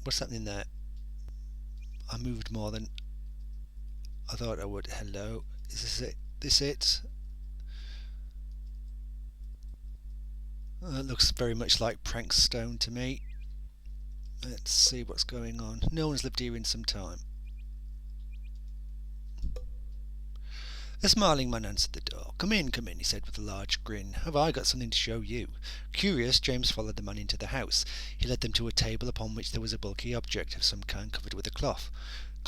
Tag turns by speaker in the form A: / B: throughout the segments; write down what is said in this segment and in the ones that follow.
A: What's happening there? I moved more than I thought I would. Hello. Is this it? This it? It looks very much like Prankstone to me. Let's see what's going on. No one's lived here in some time. A smiling man answered the door. Come in, he said with a large grin. Have I got something to show you? Curious, James followed the man into the house. He led them to a table upon which there was a bulky object of some kind covered with a cloth.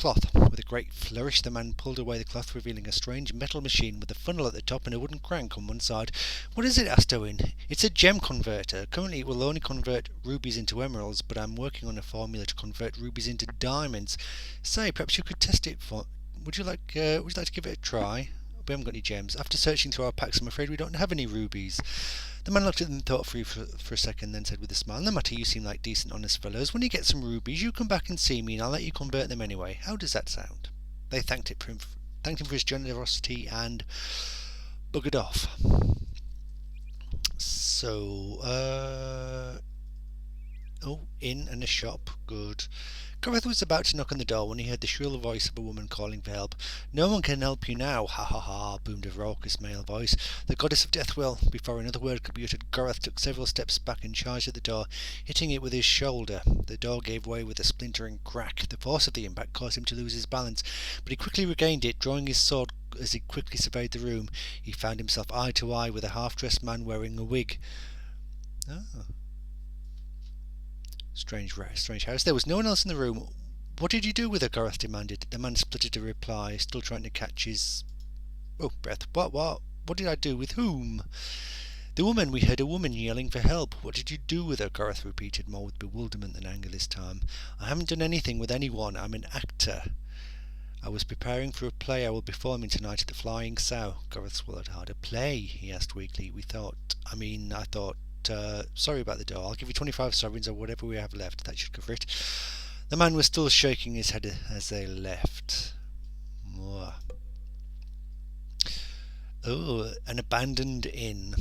A: With a great flourish, the man pulled away the cloth, revealing a strange metal machine with a funnel at the top and a wooden crank on one side. What is it? Asked Owen. It's a gem converter. Currently it will only convert rubies into emeralds, but I'm working on a formula to convert rubies into diamonds. Say, perhaps you could test it for... Would you like to give it a try? We haven't got any gems. After searching through our packs, I'm afraid we don't have any rubies. The man looked at them thoughtfully for a second, then said with a smile, No matter, you seem like decent, honest fellows. When you get some rubies, you come back and see me, and I'll let you convert them anyway. How does that sound? They thanked him for his generosity and buggered off. So, in and a shop. Good. Gareth was about to knock on the door when he heard the shrill voice of a woman calling for help. No one can help you now, ha ha ha, boomed a raucous male voice. The goddess of death will. Before another word could be uttered, Gareth took several steps back and charged at the door, hitting it with his shoulder. The door gave way with a splintering crack. The force of the impact caused him to lose his balance, but he quickly regained it. Drawing his sword as he quickly surveyed the room, he found himself eye to eye with a half-dressed man wearing a wig. Oh. Strange house. There was no one else in the room. What did you do with her? Gareth demanded. The man spluttered a reply, still trying to catch his breath. What? What did I do with whom? The woman. We heard a woman yelling for help. What did you do with her? Gareth repeated, more with bewilderment than anger this time. I haven't done anything with anyone. I'm an actor. I was preparing for a play I will be performing tonight at the Flying Sow. Gareth swallowed hard. A play? He asked weakly. I thought. Sorry about the door. I'll give you 25 sovereigns or whatever we have left. That should cover it. The man was still shaking his head as they left. Oh, an abandoned inn.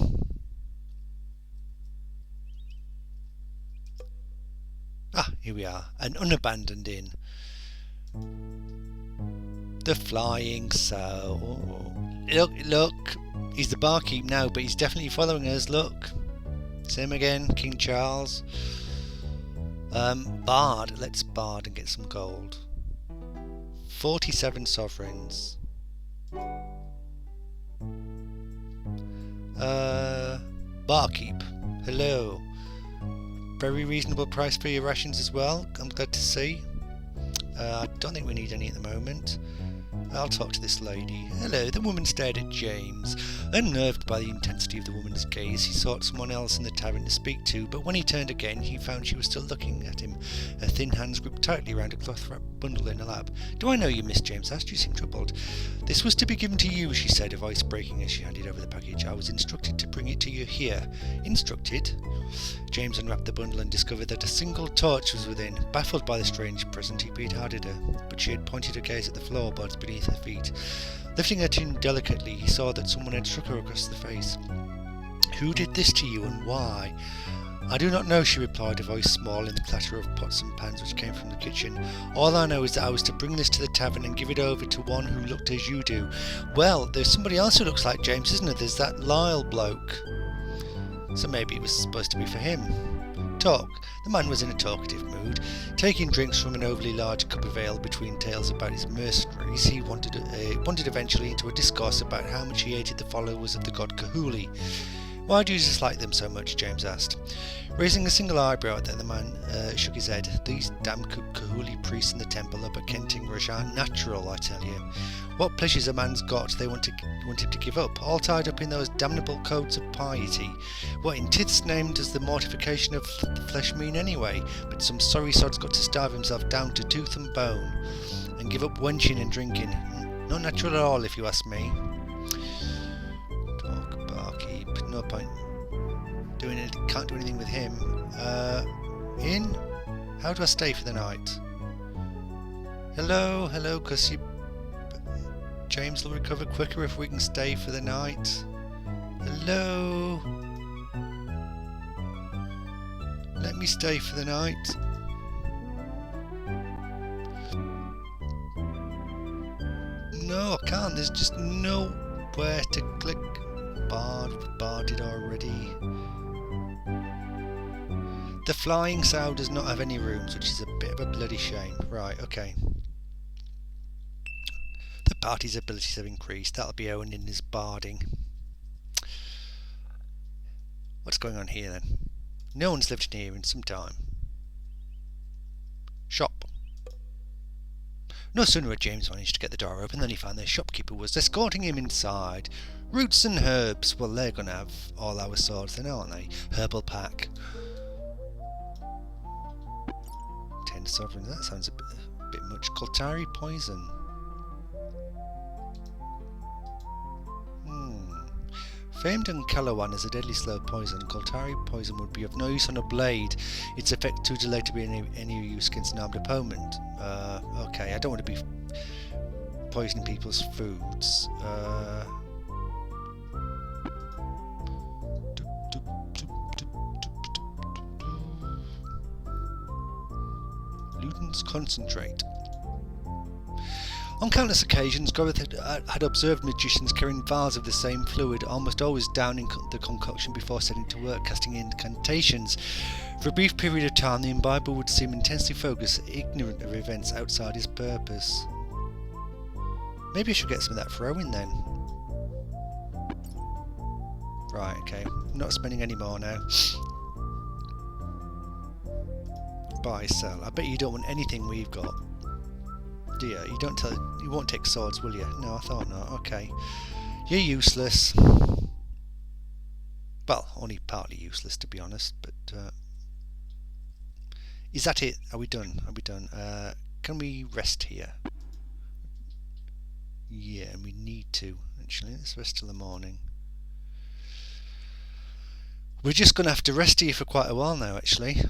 A: Here we are. An unabandoned inn. The Flying Sow. Look. He's the barkeep now, but he's definitely following us. Look. It's him again, King Charles. Bard. Let's bard and get some gold. 47 sovereigns. Barkeep. Hello. Very reasonable price for your rations as well. I'm glad to see. I don't think we need any at the moment. I'll talk to this lady. Hello. The woman stared at James. Unnerved by the intensity of the woman's gaze, he sought someone else in the tavern to speak to, but when he turned again, he found she was still looking at him, her thin hands gripped tightly round a cloth-wrapped bundle in her lap. Do I know you, Miss? James asked. You seem troubled. This was to be given to you, she said, her voice breaking as she handed over the package. I was instructed to bring it to you here. Instructed? James unwrapped the bundle and discovered that a single torch was within. Baffled by the strange present, he peered hard at her, but she had pointed her gaze at the floorboards beneath her feet. Lifting her chin delicately, he saw that someone had struck her across the face. Who did this to you, and why? I do not know, she replied, a voice small in the clatter of pots and pans which came from the kitchen. All I know is that I was to bring this to the tavern and give it over to one who looked as you do. Well, there's somebody else who looks like James, isn't there? There's that Lyle bloke. So maybe it was supposed to be for him. Talk. The man was in a talkative mood, taking drinks from an overly large cup of ale between tales about his mercenaries. He wandered eventually into a discourse about how much he hated the followers of the god Kahuli. Why do you dislike them so much? James asked. Raising a single eyebrow at them, the man shook his head. These damn Kahuli priests in the temple of Bakenting Rush aren't natural, I tell you. What pleasures a man's got they want him to give up, all tied up in those damnable codes of piety. What in Tith's name does the mortification of the flesh mean anyway? But some sorry sod's got to starve himself down to tooth and bone, and give up wenching and drinking. Not natural at all, if you ask me. Talk, barkeep. No point doing it. Can't do anything with him. In? How do I stay for the night? Hello, cause James will recover quicker if we can stay for the night. Hello? Let me stay for the night. Oh, I can't. There's just nowhere to click. Barred it already. The flying sow does not have any rooms, which is a bit of a bloody shame. Right, okay. The party's abilities have increased. That'll be owned in his barding. What's going on here then? No one's lived in here in some time. Shop. No sooner had James managed to get the door open than he found the shopkeeper was escorting him inside. Roots and herbs. Well, they're going to have all our swords then, aren't they? Herbal pack. 10 sovereigns. That sounds a bit much. Koltari poison. Famed in Calawan as a deadly slow poison, Koltari poison would be of no use on a blade. Its effect too delayed to be any use against an armed opponent. Okay, I don't want to be poisoning people's foods. Luden's concentrate. On countless occasions, Goreth had observed magicians carrying vials of the same fluid, almost always downing the concoction before setting to work, casting incantations. For a brief period of time, the imbiber would seem intensely focused, ignorant of events outside his purpose. Maybe I should get some of that throwing then. Right, okay. I'm not spending any more now. Buy, sell. I bet you don't want anything we've got. Do you? You won't take swords, will you? No, I thought not. Okay. You're useless. Well, only partly useless, to be honest, but is that it? Are we done? Are we done? Can we rest here? Yeah, and we need to, actually. Let's rest till the morning. We're just going to have to rest here for quite a while now, actually.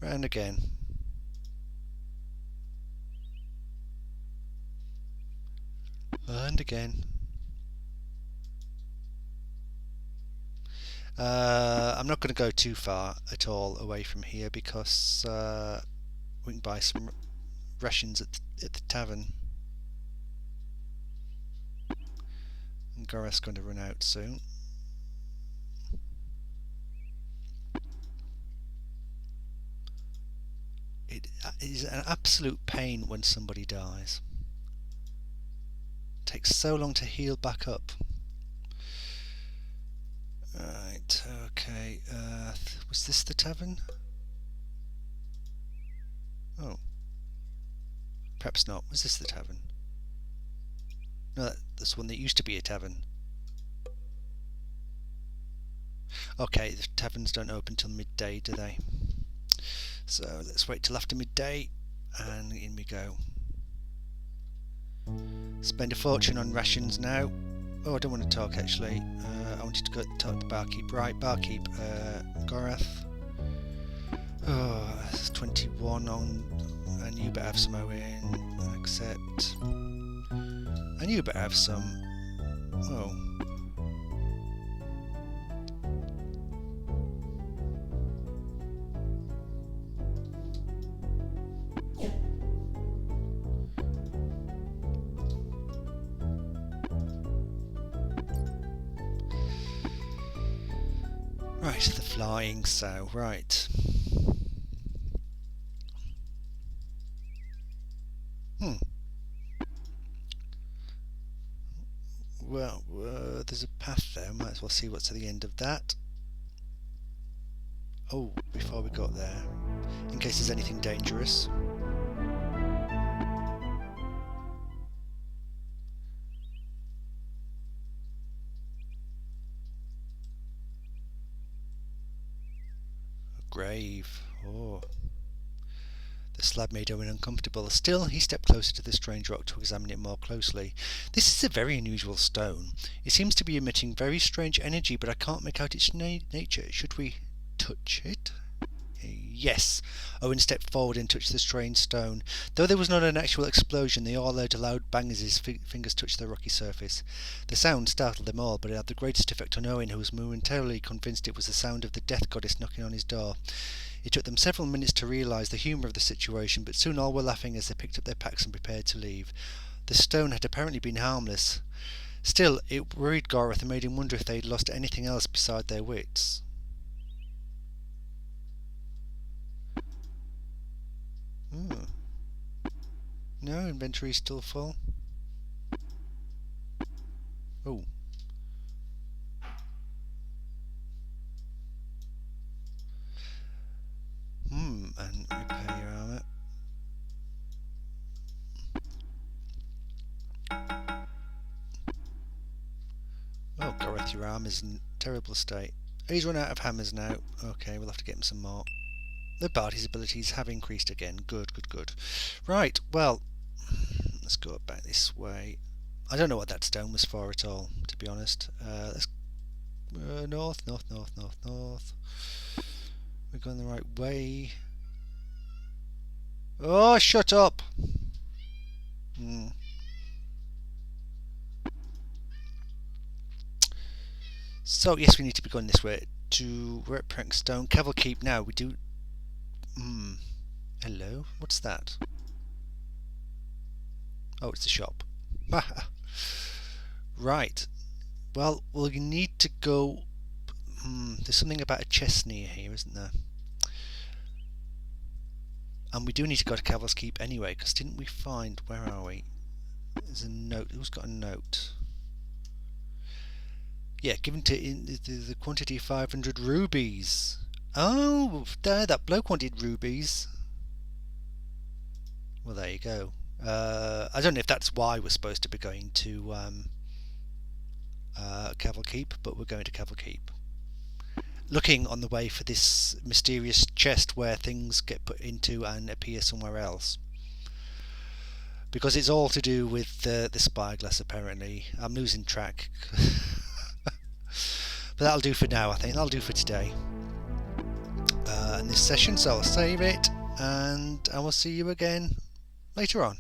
A: Round again. And again. I'm not going to go too far at all away from here because we can buy some rations at the tavern. And Goreth's going to run out soon. It is an absolute pain when somebody dies. It takes so long to heal back up. Right, okay. Was this the tavern? Oh. Perhaps not. Was this the tavern? No, that's one that used to be a tavern. Okay, the taverns don't open till midday, do they? So let's wait till after midday and in we go. Spend a fortune on rations now. Oh, I don't want to talk actually. I wanted to go talk to the barkeep. Right, barkeep, Goreth. Oh, that's 21 on, and you better have some Owen. Accept. And you better have some. Oh. Right, the flying sow, right. Well, there's a path there, might as well see what's at the end of that. Oh, before we got there, in case there's anything dangerous. Grave. Oh. The slab made Owen uncomfortable. Still, he stepped closer to the strange rock to examine it more closely. This is a very unusual stone. It seems to be emitting very strange energy, but I can't make out its nature. Should we touch it? Yes. Owen stepped forward and touched the strange stone. Though there was not an actual explosion, they all heard a loud bang as his fingers touched the rocky surface. The sound startled them all, but it had the greatest effect on Owen, who was momentarily convinced it was the sound of the death goddess knocking on his door. It took them several minutes to realise the humour of the situation, but soon all were laughing as they picked up their packs and prepared to leave. The stone had apparently been harmless. Still, it worried Gorath and made him wonder if they'd lost anything else beside their wits. Ooh. No, inventory's still full. Oh. And repair your armour. Oh, Gorath, your armor's in terrible state. He's run out of hammers now. Okay, we'll have to get him some more. The Barty's abilities have increased again. Good, good, good. Right, well, let's go back this way. I don't know what that stone was for at all, to be honest. Let's north, north, north, north, north. We're going the right way. Oh, shut up! So, yes, we need to be going this way. We're at Prankstone. Caval Keep now. We do... Hello? What's that? Oh, it's the shop. Right. Well, we'll need to go... there's something about a chest near here, isn't there? And we do need to go to Caval's Keep anyway, because didn't we find... Where are we? There's a note. Who's got a note? Yeah, given to the quantity of 500 rubies. Oh, there, that bloke wanted rubies. Well, there you go. I don't know if that's why we're supposed to be going to Caval Keep, but we're going to Caval Keep. Looking on the way for this mysterious chest where things get put into and appear somewhere else. Because it's all to do with the spyglass, apparently. I'm losing track. But that'll do for now, I think. That'll do for today. In this session, so I'll save it, and I will see you again later on.